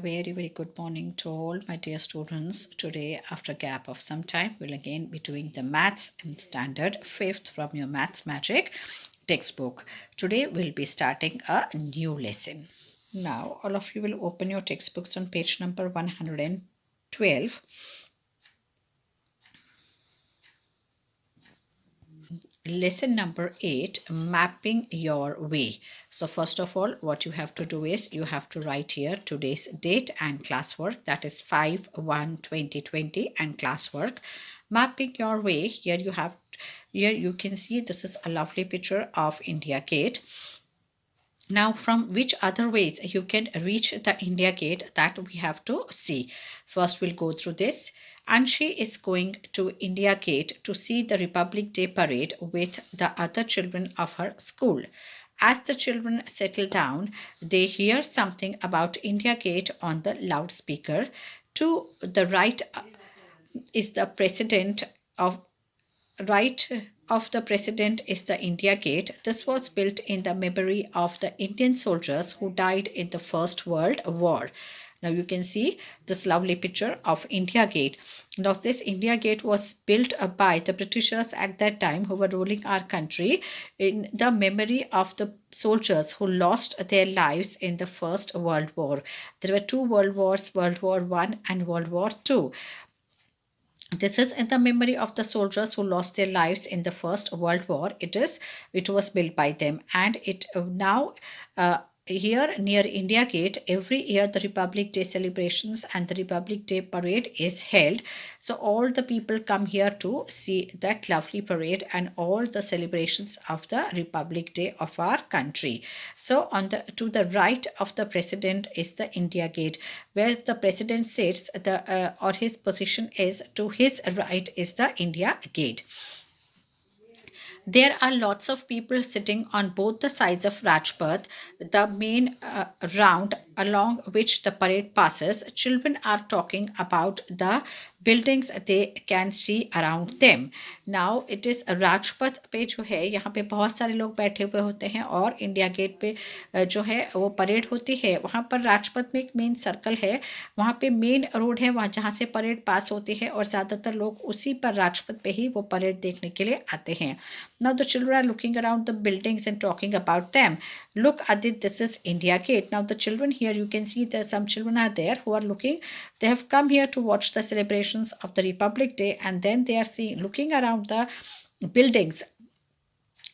very good morning to all my dear students. Today, after a gap of some time, we'll again be doing the maths in standard 5th from your Maths Magic textbook. Today, we'll be starting a new lesson. Now, all of you will open your textbooks on page number 112. Lesson number 8, mapping your way. So first of all, what you have to do is you have to write here today's date and classwork, that is 5/1/2020, and classwork. Mapping your way, here you can see this is a lovely picture of India Gate. Now, from which other ways you can reach the India Gate, that we have to see. First, we'll go through this. Anshi is going to India Gate to see the Republic Day parade with the other children of her school. As the children settle down, they hear something about India Gate on the loudspeaker. To the right is the president of right of the president is the India Gate. This was built in the memory of the Indian soldiers who died in the First World War. Now you can see this lovely picture of India Gate. Now this India Gate was built by the Britishers at that time who were ruling our country in the memory of the soldiers who lost their lives in the First World War. There were two world wars, World War I and World War II. This is in the memory of the soldiers who lost their lives in the First World War. It was built by them, and it now here near India Gate, every year the Republic Day celebrations and the Republic Day parade is held. So all the people come here to see that lovely parade and all the celebrations of the Republic Day of our country. So to the right of the president is the India Gate, where the president sits. Or his position is to his right is the India Gate. There are lots of people sitting on both the sides of Rajpath, the main round along which the parade passes. Children are talking about the buildings they can see around them. Now it is Rajpath पे जो है यहाँ पे बहुत सारे लोग बैठे हुए होते हैं और इंडिया गेट पे जो है वो परेड होती है. वहाँ पर राजपथ में एक मेन सर्कल है, वहाँ पे मेन रोड है वहाँ जहाँ से परेड पास होती है और ज़्यादातर लोग उसी पर राजपथ पे ही वो परेड देखने के लिए आते हैं. Now the children are looking around the buildings and talking about them. Look, Adit, this is India Gate. Now the children here, you can see that some children are there who are looking. They have come here to watch the celebrations of the Republic Day, and then they are looking around the buildings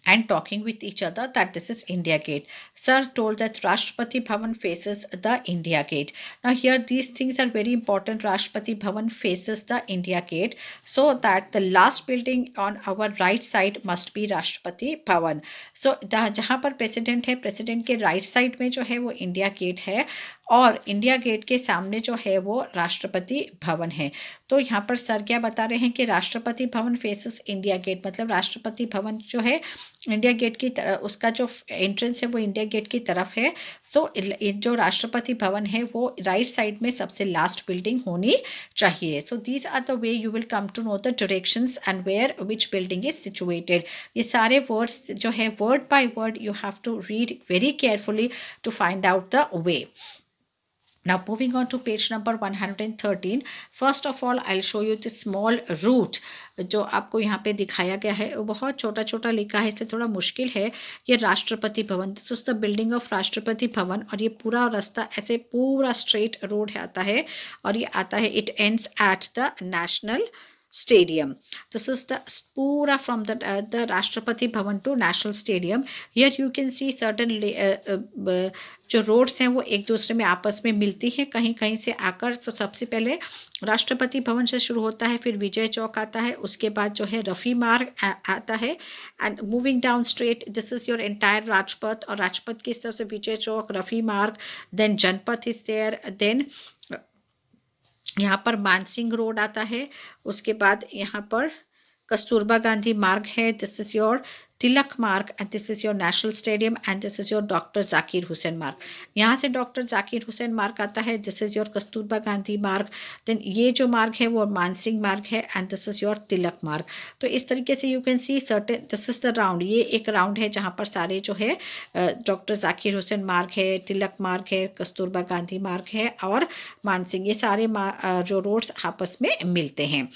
and talking with each other that this is India Gate. Sir told that Rashtrapati Bhavan faces the India Gate. Now here these things are very important. Rashtrapati Bhavan faces the India Gate, so that the last building on our right side must be Rashtrapati Bhavan. So जहाँ पर president है, president के right side में जो है वो India Gate है और इंडिया गेट के सामने जो है वो राष्ट्रपति भवन है. तो यहाँ पर सर क्या बता रहे हैं कि Rashtrapati Bhavan faces India gate, मतलब राष्ट्रपति भवन जो है इंडिया गेट की तरफ, उसका जो एंट्रेंस है वो इंडिया गेट की तरफ है. सो जो राष्ट्रपति भवन है वो राइट साइड में सबसे लास्ट बिल्डिंग होनी चाहिए. So these are the way you will come to know the directions and where which building is situated. ये सारे वर्ड्स जो है word by word you have to read very carefully to find out the way. Now moving on to page number 113. First of all, I'll show you the small route जो आपको यहाँ पे दिखाया गया है. वो बहुत छोटा छोटा लिखा है, इससे थोड़ा मुश्किल है. ये Rashtrapati Bhavan, this is the building of Rashtrapati Bhavan, और ये पूरा रास्ता ऐसे पूरा स्ट्रेट रोड आता है और ये आता है, it ends at the national Stadium. This is the pura from the Rashtrapati Bhavan to National Stadium. Here you can see certain जो रोड्स हैं वो एक दूसरे में आपस में मिलती हैं कहीं कहीं से आकर. तो सबसे पहले राष्ट्रपति भवन से शुरू होता है, फिर विजय चौक आता है, उसके बाद जो है रफ़ी मार्ग आता है, and moving down straight this is your entire Rajpath. और राजपथ की इस तरफ से विजय Chowk, Rafi Marg, then Janpath is there, then यहाँ पर मानसिंह रोड आता है, उसके बाद यहाँ पर कस्तूरबा गांधी मार्ग है, दिस इज योर तिलक मार्ग and this is your national stadium and this is your doctor Zakir Hussain मार्ग। यहाँ से डॉक्टर जाकिर हुसैन मार्ग आता है, this is your Kasturba Gandhi मार्ग। देन ये जो मार्ग है वो मानसिंह मार्ग है एंड दिस इज़ योर तिलक मार्ग। तो इस तरीके से you can C certain, this is the round, ये एक राउंड है जहाँ पर सारे जो है डॉक्टर जाकिर हुसैन मार्ग है, तिलक मार्ग है, कस्तूरबा गांधी मार्ग है और मानसिंह, ये सारे जो रोड्स आपस में मिलते हैं।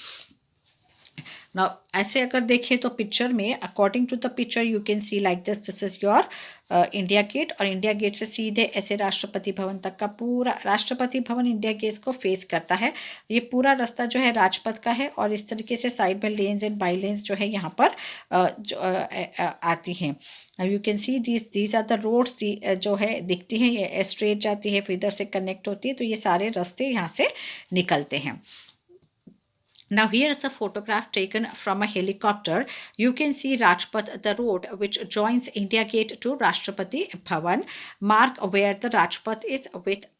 नाउ ऐसे अगर देखें तो पिक्चर में, according to the picture you can see like this is your India Gate, और इंडिया गेट से सीधे ऐसे राष्ट्रपति भवन तक का पूरा, राष्ट्रपति भवन इंडिया गेट को फेस करता है। ये पूरा रास्ता जो है राजपथ का है और इस तरीके से साइड में लेन्स एंड बाई लेन्स जो है यहाँ पर आती हैं। You can see these are the roads जो है दिखती हैं, ये स्ट्रेट जाती है फिर इधर से कनेक्ट होती है, तो ये सारे रास्ते यहाँ से निकलते हैं। Now here is a photograph taken from a helicopter. You can see Rajpath, the road which joins India Gate to Rashtrapati Bhavan. Mark where the Rajpath is with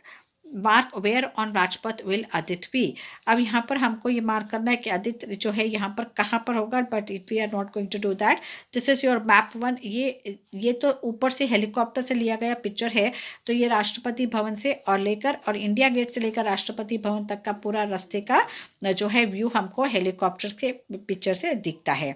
mark where on Rajpath will Aditya be. अब यहाँ पर हमको ये mark करना है कि आदित्य जो है यहाँ पर कहाँ पर होगा, but it we are not going to do that. This is your map 1। ये तो ऊपर से हेलीकॉप्टर से लिया गया पिक्चर है, तो ये राष्ट्रपति भवन से और लेकर और इंडिया गेट से लेकर राष्ट्रपति भवन तक का पूरा रास्ते का जो है व्यू हमको हेलीकॉप्टर के पिक्चर से दिखता है।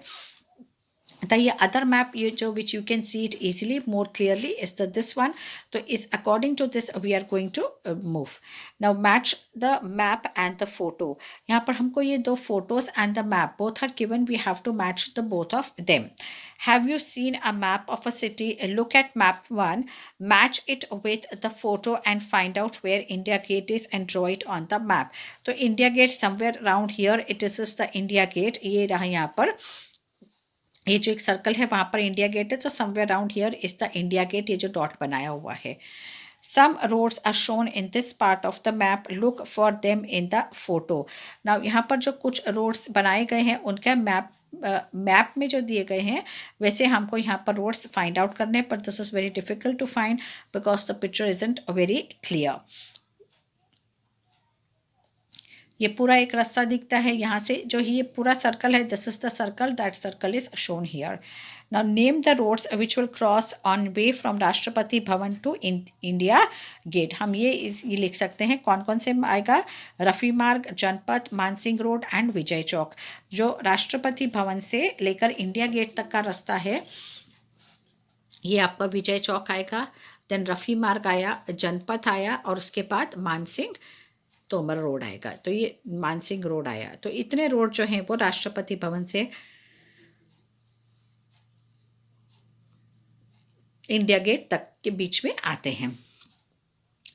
The other map which you can see it easily more clearly is this one. So is according to this we are going to move. Now match the map and the photo. यहाँ पर हमको ये दो photos and the map both are given. We have to match the both of them. Have you seen a map of a city? Look at map 1, match it with the photo and find out where India Gate is and draw it on the map. तो India Gate somewhere around here, it is the India Gate. ये रहा यहाँ पर, ये जो एक circle है वहाँ पर इंडिया गेट है, तो somewhere around here is the India gate, ये जो डॉट बनाया हुआ है। Some roads are shown in this part of the map, look for them in the photo. Now यहाँ पर जो कुछ रोड्स बनाए गए हैं उनका मैप में जो दिए गए हैं वैसे हमको यहाँ पर रोड्स फाइंड आउट करने हैं, but this is very difficult to find because the picture isn't very clear. ये पूरा एक रास्ता दिखता है यहाँ से, जो ये पूरा सर्कल है, this is the circle, that circle is shown here. Now name the roads which will cross on way from Rashtrapati Bhavan to India gate. हम ये लिख सकते हैं कौन कौन से आएगा, रफ़ी मार्ग, जनपथ, मानसिंह रोड एंड विजय चौक। जो राष्ट्रपति भवन से लेकर इंडिया गेट तक का रास्ता है ये आपका विजय चौक आएगा, देन रफ़ी मार्ग आया, जनपथ आया और उसके बाद मानसिंह तोमर रोड आएगा, तो ये मानसिंह रोड आया। तो इतने रोड जो हैं वो राष्ट्रपति भवन से इंडिया गेट तक के बीच में आते हैं।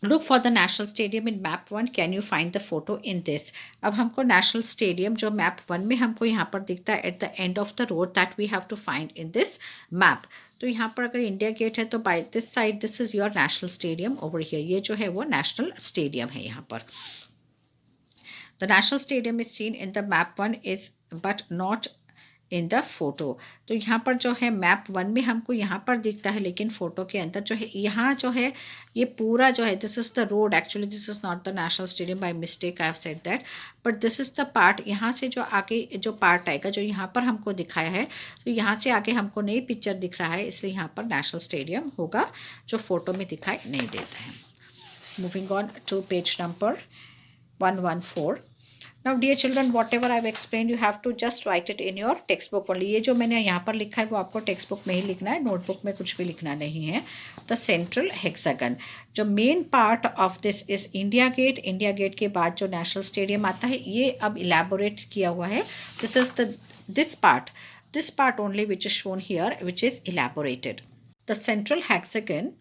Look for the national stadium in map 1, can you find the photo in this. अब हमको नेशनल स्टेडियम जो मैप 1 में हमको यहाँ पर दिखता है at the end of the road, that we have to find in this map. तो यहाँ पर अगर इंडिया गेट है तो by this side this is your national stadium over here, ये जो है वो नेशनल स्टेडियम है यहाँ पर। The national stadium is seen in the map 1 is but not in the photo. तो यहाँ पर जो है मैप 1 में हमको यहाँ पर दिखता है, लेकिन फ़ोटो के अंदर जो है यहाँ जो है ये पूरा जो है this is the road, actually this is not the national stadium, by mistake I have said that, but this is the part. यहाँ से जो आगे जो पार्ट आएगा जो यहाँ पर हमको दिखाया है, तो यहाँ से आगे हमको नई पिक्चर दिख रहा है, इसलिए यहाँ पर नेशनल स्टेडियम होगा जो फ़ोटो में दिखाई नहीं देता है। Moving on to page number 114. Now dear children, whatever I have explained you have to just write it in your textbook only. ये जो मैंने यहाँ पर लिखा है वो आपको टेक्स्ट बुक में ही लिखना है, नोटबुक में कुछ भी लिखना नहीं है। द सेंट्रल हेक्सागन, जो main part of this is India Gate. India Gate के बाद जो नेशनल स्टेडियम आता है ये अब इलेबोरेट किया हुआ है। This is this part only which is shown here which is elaborated. The central hexagon,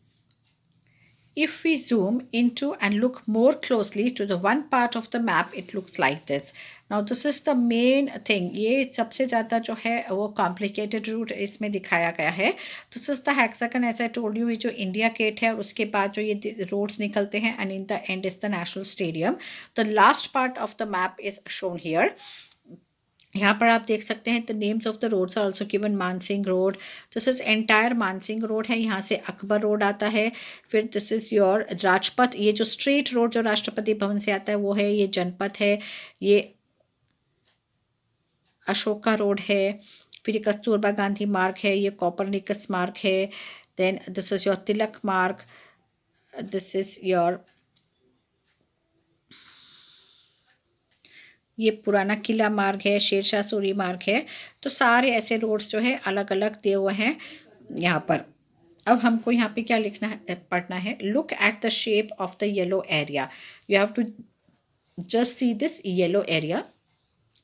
if we zoom into and look more closely to the one part of the map, it looks like this. Now this is the main thing. ये सबसे ज़्यादा जो है वो complicated route इसमें दिखाया गया है। This is the hexagon as I told you, ये जो इंडिया गेट है और उसके बाद जो ये रोड्स निकलते हैं and in the end is the national stadium. The last part of the map is shown here. यहाँ पर आप देख सकते हैं the names of the roads are also given. Mansingh road, this is entire Mansingh road है, यहाँ से अकबर रोड आता है, फिर दिस इज़ योर राजपथ, ये जो स्ट्रेट रोड जो राष्ट्रपति भवन से आता है वो है, ये जनपथ है, ये अशोका रोड है, फिर ये कस्तूरबा गांधी मार्ग है, ये कोपरनिकस मार्ग है, देन दिस इज योर तिलक मार्ग, दिस इज योर ये पुराना किला मार्ग है, शेरशाह सूरी मार्ग है। तो सारे ऐसे रोड्स जो है अलग अलग दिए हुए हैं यहाँ पर। अब हमको यहाँ पे क्या लिखना है, पढ़ना है, look at the shape of the yellow area, you have to just see this yellow area.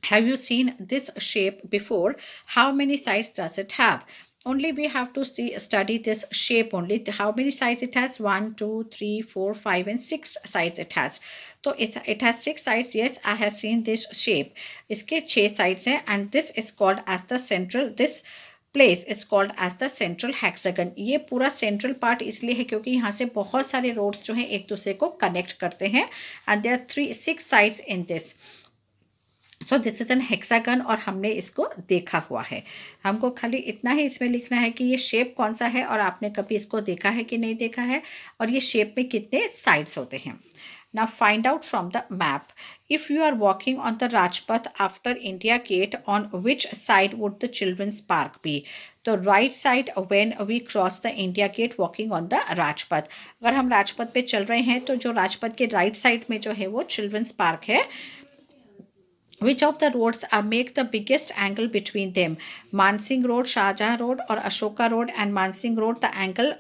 Have you seen this shape before? How many sides does it have? Only we have to study this shape only. How many sides it has? 1, 2, 3, 4, 5, and 6 sides it has. So it has 6 sides. Yes, I have seen this shape. इसके 6 sides हैं and this is called as the central. This place is called as the central hexagon. ये पूरा central part इसलिए है क्योंकि यहाँ से बहुत सारे roads जो हैं एक दूसरे को connect करते हैं and there are 6 sides in this. So this is an hexagon और हमने इसको देखा हुआ है. हमको खाली इतना ही इसमें लिखना है कि ये शेप कौन सा है और आपने कभी इसको देखा है कि नहीं देखा है और ये शेप में कितने साइड्स होते हैं. Now find out from the map. If you are walking on the Rajpath after India gate, on which side would the children's park be? तो right side when we cross the India gate walking on the Rajpath. अगर हम राजपथ पे चल रहे हैं तो जो राजपथ के राइट साइड में जो है वो चिल्ड्रंस पार्क है. Which of the roads make the biggest angle between them? Mansingh Road, Shahjahan Road, or Ashoka Road. And Mansingh Road, the angle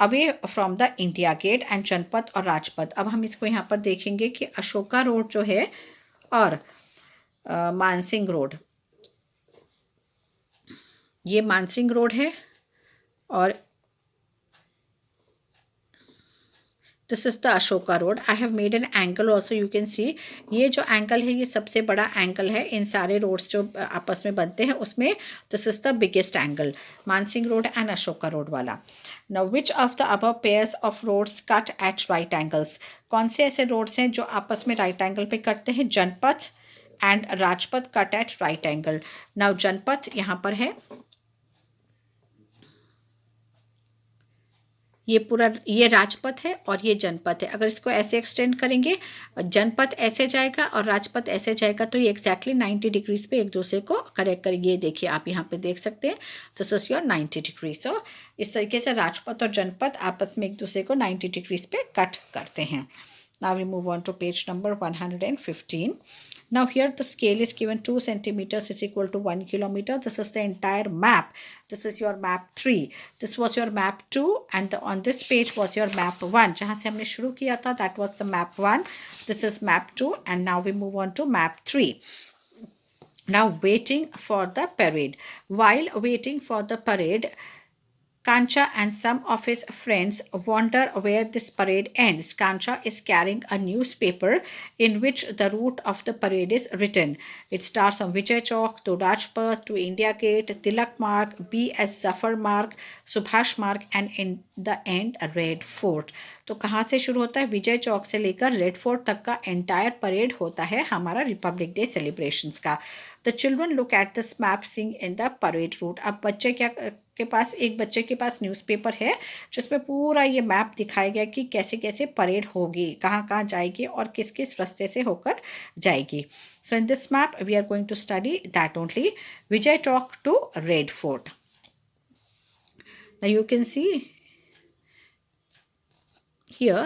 away from the India Gate, and जनपथ और राजपथ. अब हम इसको यहाँ पर देखेंगे कि अशोका रोड जो है और मानसिंह रोड, ये मानसिंह रोड है और this is the Ashoka road. I have made an angle also, you can सी. ये जो एंगल है ये सबसे बड़ा एंगल है इन सारे रोड्स जो आपस में बनते हैं उसमें. This is the biggest angle, Mansingh road and Ashoka road वाला. Now which of the above pairs of roads cut at right angles? कौन से ऐसे रोड्स हैं जो आपस में राइट एंगल पे कटते हैं? Janpath and Rajpath cut at right angle. Now Janpath यहाँ पर है, ये पूरा ये राजपथ है और ये जनपथ है. अगर इसको ऐसे एक्सटेंड करेंगे, जनपथ ऐसे जाएगा और राजपथ ऐसे जाएगा तो ये एक्जैक्टली 90 डिग्रीज पे एक दूसरे को करेक्ट करेंगे. ये देखिए आप यहाँ पे देख सकते हैं, दिस इज योर 90 डिग्री. सो इस तरीके से राजपथ और जनपथ आपस में एक दूसरे को 90 डिग्रीज पे कट करते हैं. Now we move on to page number 115. Now here the scale is given 2 centimeters is equal to 1 kilometer. This is the entire map. This is your map 3. This was your map 2 and on this page was your map 1. जहाँ से हमने शुरू किया था that was the map 1. This is map 2 and now we move on to map 3. Now waiting for the parade. While waiting for the parade, Kancha and some of his friends wonder where this parade ends. Kancha is carrying a newspaper in which the route of the parade is written. It starts from Vijay Chowk to Rajpath to India Gate, Tilak Marg, B.S. Zafar Marg, Subhash Marg and in the end Red Fort. तो कहाँ से शुरू होता है? विजय चौक से लेकर red fort तक का एंटायर परेड होता है हमारा रिपब्लिक डे सेलिब्रेशंस का. The children look at this map sing in the parade route. अब बच्चे क्या के पास, एक बच्चे के पास न्यूज़पेपर है जिसमें पूरा ये मैप दिखाया गया कि कैसे कैसे परेड होगी, कहाँ कहाँ जाएगी और किस किस रास्ते से होकर जाएगी. So in this map we are going to study that only, Vijay Chowk to Red Fort. Now you can see here.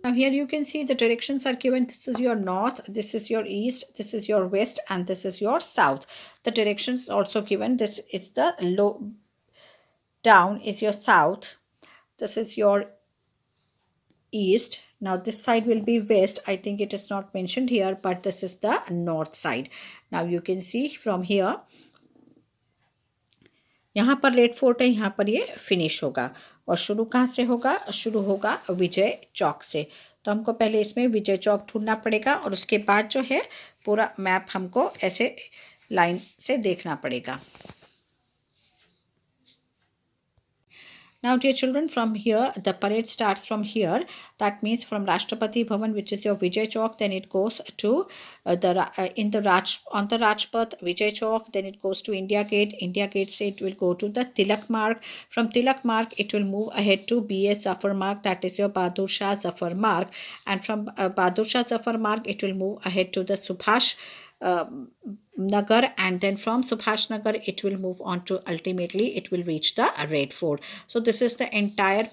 Now here you can see the directions are given. This is your north, this is your east, this is your west and this is your south. The directions also given. This is the low, down is your south, this is your east. Now this side will be west. I think it is not mentioned here, but this is the north side. Now you can see from here, यहाँ पर red fort है, यहाँ पर ये finish होगा और शुरू कहाँ से होगा? शुरू होगा विजय चौक से. तो हमको पहले इसमें विजय चौक ढूंढना पड़ेगा और उसके बाद जो है पूरा मैप हमको ऐसे लाइन से देखना पड़ेगा. Now, dear children, from here, the parade starts from here. That means from Rashtrapati Bhavan, which is your Vijay Chowk, then it goes to in the on the Rajpath, Vijay Chowk, then it goes to India Gate. India Gate, say it will go to the Tilak Marg. From Tilak Marg, it will move ahead to B.S. Zafar Marg, that is your Bahadur Shah Zafar Marg. And from Bahadur Shah Zafar Marg, it will move ahead to the Subhash Nagar, and then from Subhash Nagar it will move on to, ultimately it will reach the Red Fort. So this is the entire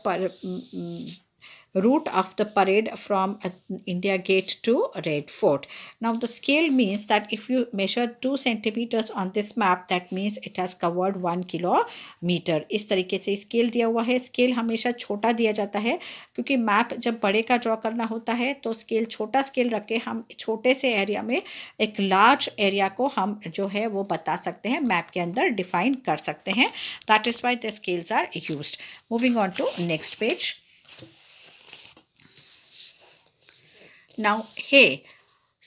route of the parade from India Gate to Red Fort. Now the scale means that if you measure 2 centimeters on this map, that means it has covered 1 kilometer. इस तरीके से scale दिया हुआ है. Scale हमेशा छोटा दिया जाता है क्योंकि मैप जब बड़े का ड्रॉ करना होता है तो स्केल छोटा स्केल रख के हम छोटे से एरिया में एक लार्ज एरिया को हम जो है वो बता सकते हैं, मैप के अंदर डिफाइन कर सकते हैं. That is why the scales are used. Moving on to next page. Now, hey,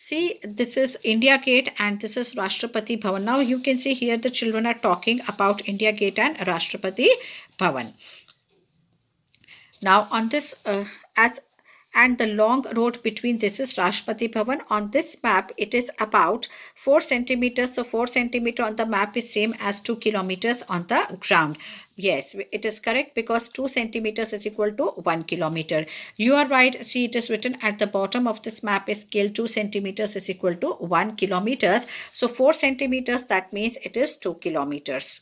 see, this is India Gate and this is Rashtrapati Bhavan. Now, you can see here the children are talking about India Gate and Rashtrapati Bhavan. Now, on this, and the long road between this is Rashtrapati Bhavan. On this map, it is about 4 centimeters. So 4 centimeter on the map is same as 2 kilometers on the ground. Yes, it is correct because 2 centimeters is equal to 1 kilometer. You are right. See, it is written at the bottom of this map is scale 2 centimeters is equal to 1 kilometers. So 4 centimeters, that means it is 2 kilometers.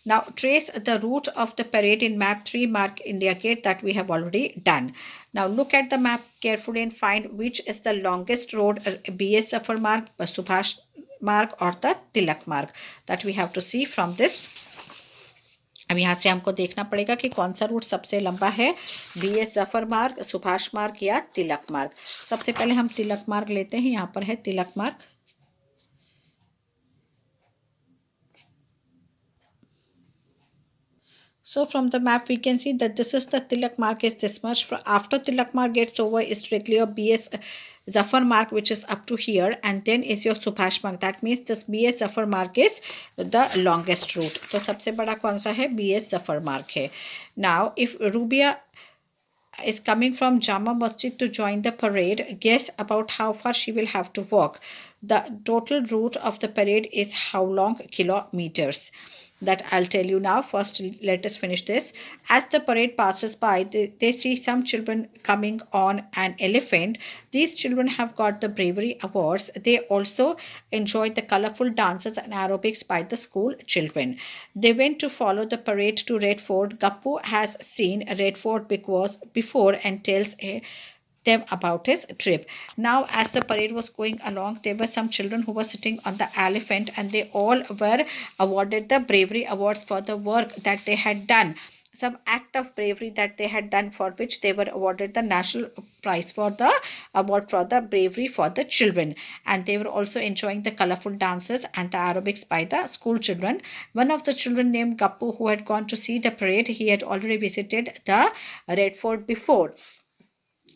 Now trace the route of the parade in map 3 mark India Gate, that we have already done. Now look at the map carefully and find which is the longest road, B.S. Zafar Marg, Subhash Marg or the Tilak Marg, that we have to see from this. अब यहाँ से हमको देखना पड़ेगा कि कौन सा root सबसे लंबा है, B.S. जफर मार्ग, सुभाष मार्ग या तिलक मार्ग. सबसे पहले हम तिलक मार्ग लेते हैं. यहाँ पर है तिलक मार्ग. So from the map we can see that this is the Tilak Marg is this much. After Tilak Marg gets over is directly your B.S. Zafar Marg, which is up to here, and then is your Subhash Marg. That means this B.S. Zafar Marg is the longest route. तो सबसे बड़ा कौन सा है, B.S. Zafar Marg है. Now if Rubia is coming from Jama Masjid to join the parade, guess about how far she will have to walk. The total route of the parade is how long kilometers? That I'll tell you now. First, let us finish this. As the parade passes by, they see some children coming on an elephant. These children have got the bravery awards. They also enjoy the colorful dances and aerobics by the school children. They went to follow the parade to Red Fort. Gappu has seen Red Fort before and tells them about his trip. Now, as the parade was going along, there were some children who were sitting on the elephant and they all were awarded the bravery awards for the work that they had done. Some act of bravery that they had done, for which they were awarded the national prize for the award for the bravery for the children. And they were also enjoying the colorful dances and the aerobics by the school children. One of the children named Gappu, who had gone to see the parade, he had already visited the Red Fort before.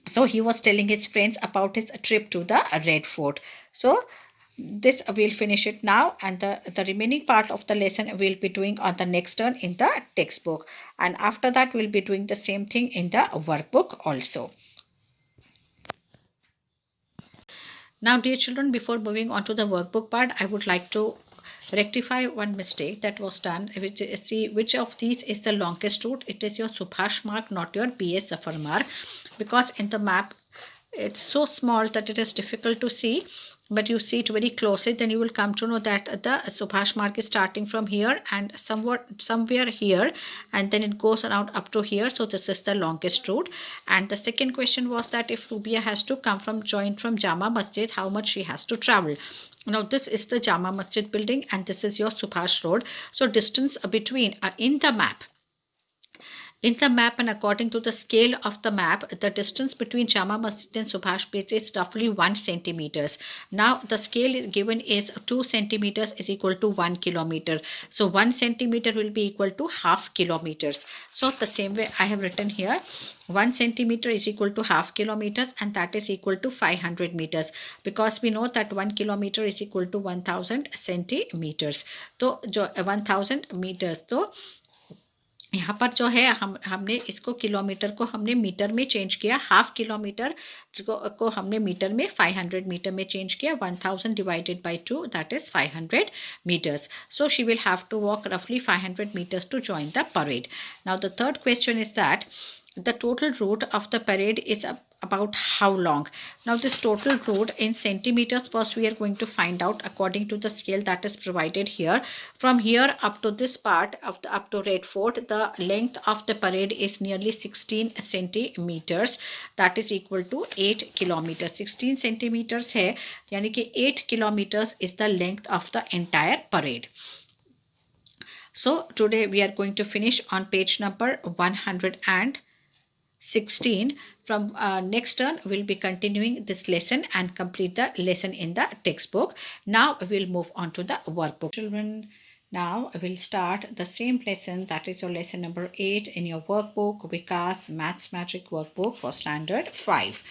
So he was telling his friends about his trip to the Red Fort. So this we'll finish it now, and the remaining part of the lesson we'll be doing on the next turn in the textbook, and after that we'll be doing the same thing in the workbook also. Now dear children, before moving on to the workbook part, I would like to rectify one mistake that was done. See which of these is the longest route. It is your Subhash Marg, not your B.S. Zafar Marg, because in the map it's so small that it is difficult to see, but you see it very closely, then you will come to know that the Subhash Marg is starting from here and somewhere here, and then it goes around up to here. So this is the longest route. And the second question was that if Rubia has to come from Jama Masjid, how much she has to travel. Now this is the Jama Masjid building and this is your Subhash Road. So distance between in the map and according to the scale of the map, the distance between Jama Masjid and Subhash Beach is roughly 1 centimeters. Now the scale given is 2 centimeters is equal to 1 kilometer. So 1 centimeter will be equal to half kilometers. So the same way I have written here, 1 centimeter is equal to half kilometers, and that is equal to 500 meters, because we know that 1 kilometer is equal to 1000 centimeters. So 1000 meters. So यहाँ पर जो है हमने इसको kilometre को हमने metre में change किया, हाफ किलोमीटर को हमने मीटर में 500 मीटर में चेंज किया. 1000 divided by 2 that is 500 meters. So she will have to walk roughly 500 meters to join the parade. Now the third question is that the total route of the parade is about how long? Now this total route in centimeters, first we are going to find out according to the scale that is provided here. From here up to this part of the up to Red Fort, the length of the parade is nearly 16 centimeters. That is equal to 8 kilometers. 16 centimeters है, यानी कि 8 kilometers is the length of the entire parade. So today we are going to finish on page number 116. From next turn we'll be continuing this lesson and complete the lesson in the textbook. Now we'll move on to the workbook. Children, now we'll start the same lesson, that is your lesson number 8 in your workbook, Vikas Maths Magic workbook for standard 5.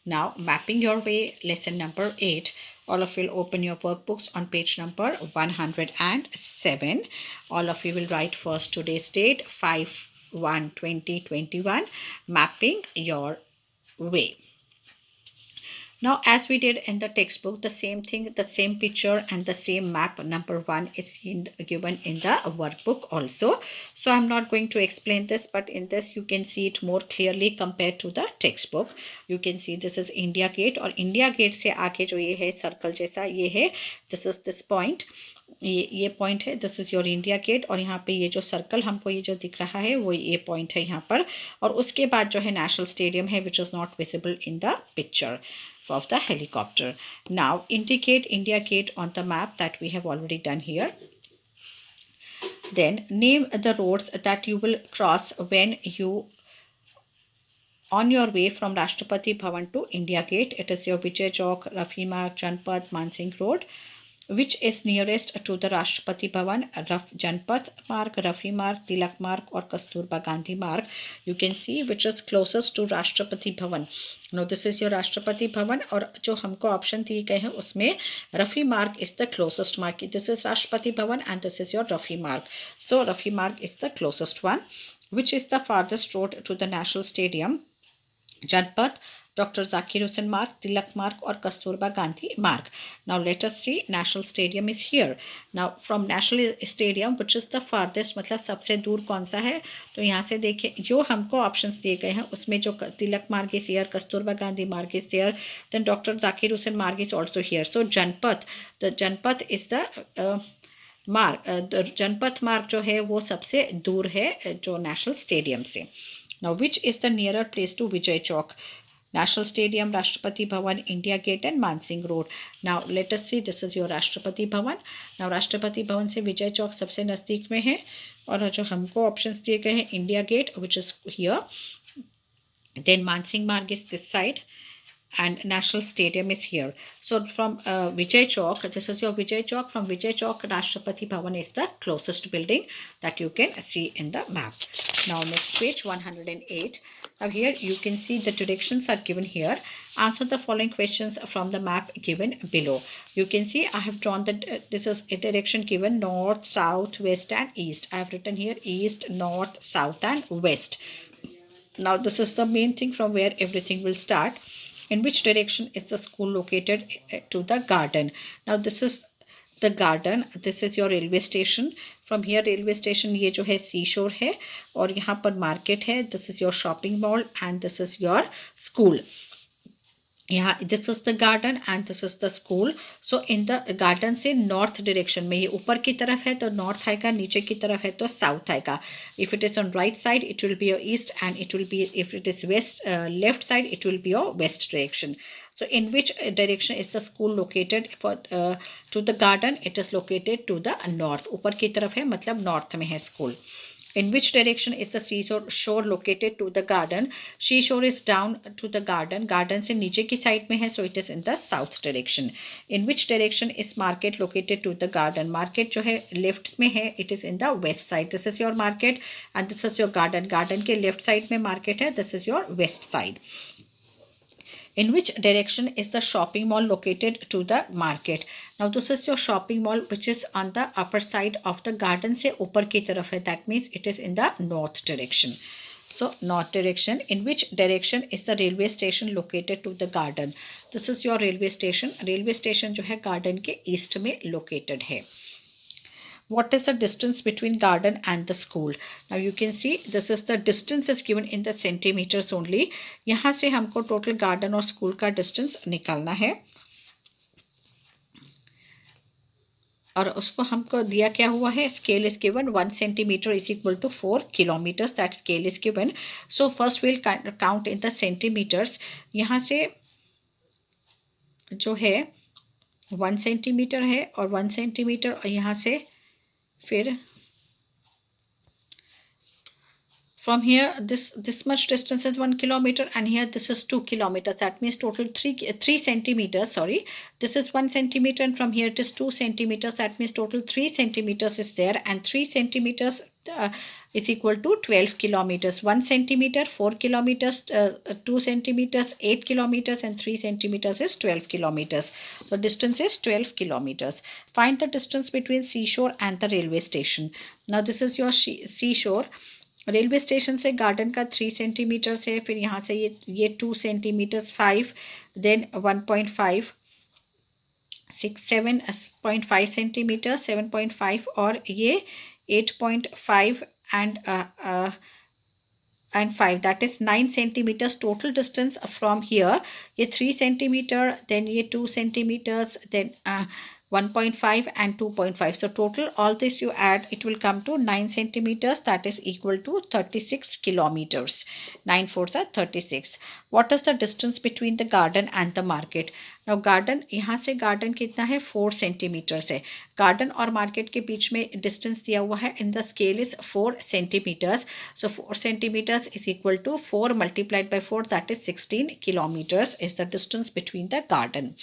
Now mapping your way, lesson number 8. All of you will open your workbooks on page number 107. All of you will write first today's date 5/1/2021, mapping your way. Now as we did in the textbook, the same thing, the same picture and the same map number 1 is given in the workbook also. So I'm not going to explain this, but in this you can see it more clearly compared to the textbook. You can see this is India Gate, और India Gate से आगे जो ये है circle जैसा ये है, this is this point, ये पॉइंट है, this is your India Gate, और यहाँ पे ये जो सर्कल हमको ये जो दिख रहा है वो ये पॉइंट है यहाँ पर, और उसके बाद जो है नेशनल स्टेडियम है which is not visible in the picture of the helicopter. Now indicate India Gate on the map, that we have already done here. Then name the roads that you will cross when you on your way from Rashtrapati Bhavan to India Gate. It is your Vijay Chowk, Rafi Marg, Janpath, Mansingh Road. Which is nearest to the Rashtrapati Bhavan? Janpath Marg, Rafi Marg, Tilak Marg or Kasturba Gandhi Marg. You can see which is closest to Rashtrapati Bhavan. Now this is your Rashtrapati Bhavan, और जो हमको option दिए गए हैं उसमें Rafi Marg is the closest mark. This is Rashtrapati Bhavan and this is your Rafi Marg. So Rafi Marg is the closest one. Which is the farthest road to the National Stadium? Janpath, Dr. Zakir Hussain Marg, Tilak Marg or Kasturba Gandhi Marg. Now let us see, National Stadium is here. Now from National Stadium, which is the farthest, मतलब सबसे दूर कौन सा है, तो यहाँ से देखिए जो हमको ऑप्शंस दिए गए हैं उसमें जो तिलक मार्ग is here, कस्तूरबा गांधी मार्ग is there, then Dr. Zakir Hussain Marg is also here. So Janpath, the Janpath is the मार्ग, जनपथ मार्ग जो है वो सबसे दूर है जो नेशनल स्टेडियम से. Now which is the nearer place to Vijay Chowk? National Stadium, Rashtrapati Bhavan, India Gate and Mansingh Road. Now let us see, this is your Rashtrapati Bhavan. Now Rashtrapati Bhavan से विजय चौक सबसे नज़दीक में है, और जो हमको options दिए गए हैं India Gate which is here, then Mansingh Marg is this side and National Stadium is here. So from Vijay Chowk, this is your Vijay Chowk. From Vijay Chowk, Rashtrapati Bhavan is the closest building that you can see in the map. Now next page 108. Now here you can see the directions are given here. Answer the following questions from the map given below. You can see I have drawn the this is a direction given north, south, west and east. I have written here east, north, south and west. Now this is the main thing from where everything will start. In which direction is the school located to the garden? Now this is the garden, this is your railway station. From here railway station ये जो है seashore है, और यहाँ पर market है, this is your shopping mall and this is your school. यहाँ this is the garden and this is the school. So in the garden से north direction में, ये ऊपर की तरफ है तो north आएगा, नीचे की तरफ है तो south आएगा. If it is on right side it will be your east, and it will be, if it is west left side it will be your west direction. So in which direction is the school located? For to the garden it is located to the north. ऊपर की तरफ है मतलब north में है school. In which direction is the seashore located to the garden? Seashore is down to the garden. Garden से नीचे की side में है, so it is in the south direction. In which direction is market located to the garden? Market जो है left में है, it is in the west side. This is your market and this is your garden. Garden के left side में market है, this is your west side. In which direction is the shopping mall located to the market? Now this is your shopping mall which is on the upper side of the garden से ऊपर की तरफ है. That means it is in the north direction. So north direction. In which direction is the railway station located to the garden? This is your railway station. Railway station जो है garden के east में located है. What is the distance between garden and the school? Now you can see this is the distance is given in the centimeters only. यहाँ से हमको total garden और school का distance निकालना है और उसको हमको दिया क्या हुआ है. Scale is given 1 centimetre is equal to 4 kilometres. That scale is given. So first will count in the centimetres. यहाँ से जो है 1 सेंटीमीटर है और 1 सेंटीमीटर और यहाँ से फिर from here this much distance is 1 kilometer and here this is 2 kilometers. That means total 3 centimeters. Sorry, this is 1 centimeter and from here it is 2 centimeters. That means total 3 centimeters is there and 3 centimeters is equal to 12 kilometers. 1 centimeter 4 kilometers, 2 centimeters 8 kilometers and 3 centimeters is 12 kilometers. The distance is 12 kilometers. Find the distance between seashore and the railway station. Now this is your seashore. Railway station से garden का 3 centimetre है. फिर यहाँ से ये 2 centimetres 5 then 1.5 6 7.5 centimetre 7.5 और ये 8.5 and 5 that is 9 centimeters total distance from here. ये 3 centimeter then ये 2 centimeters then 1.5 and 2.5. So total all this you add it will come to 9 centimeters. That is equal to 36 kilometers. 9 fours are 36. What is the distance between the garden and the market? Now garden यहाँ से garden कितना है 4 centimeters है. Garden और market के बीच में distance दिया हुआ है. In the scale is 4 centimeters. So 4 centimeters is equal to 4 multiplied by 4 that is 16 kilometers is the distance between the garden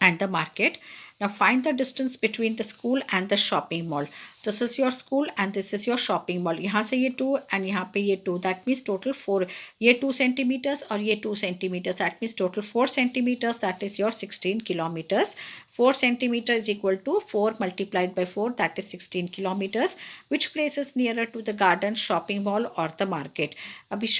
and the market. Now find the distance between the school and the shopping mall. This is your school and this is your shopping mall. यहाँ से ये 2 and यहाँ पे ये 2. That means total 4. ये 2 centimeters और ये 2 centimeters. That means total 4 centimeters. That is your 16 kilometers. 4 centimeter is equal to 4 multiplied by 4. That is 16 kilometers. Which place is nearer to the garden, shopping mall or the market? अभी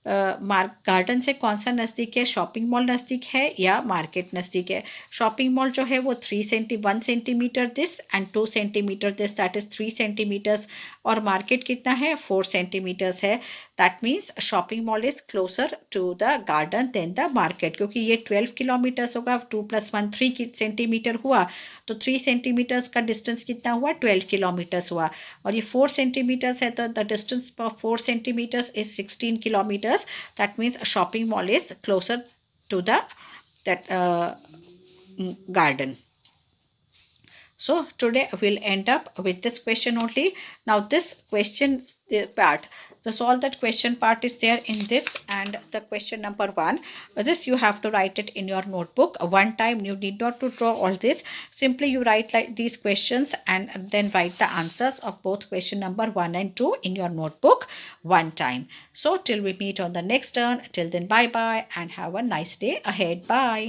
garden से कौन सा नज़दीक है? Shopping mall नज़दीक है या market नज़दीक है? शॉपिंग मॉल जो है वो 1 centimetre this and 2 centimetre this that is 3 centimetres और मार्केट कितना है 4 सेंटीमीटर्स है. That means shopping mall is closer to the garden than the market क्योंकि ये 12 किलोमीटर्स होगा. 2 + 1 3 सेंटीमीटर हुआ तो 3 सेंटीमीटर्स का डिस्टेंस कितना हुआ 12 किलोमीटर्स हुआ और ये 4 सेंटीमीटर्स है तो the distance of 4 centimetres is 16 kilometres. That means a shopping mall is closer to the garden. So today we'll end up with this question only. Now this question part, the solve that question part is there in this and the question number 1. This you have to write it in your notebook one time. You need not to draw all this. Simply you write like these questions and then write the answers of both question number 1 and 2 in your notebook one time. So till we meet on the next turn, till then bye bye and have a nice day ahead. Bye.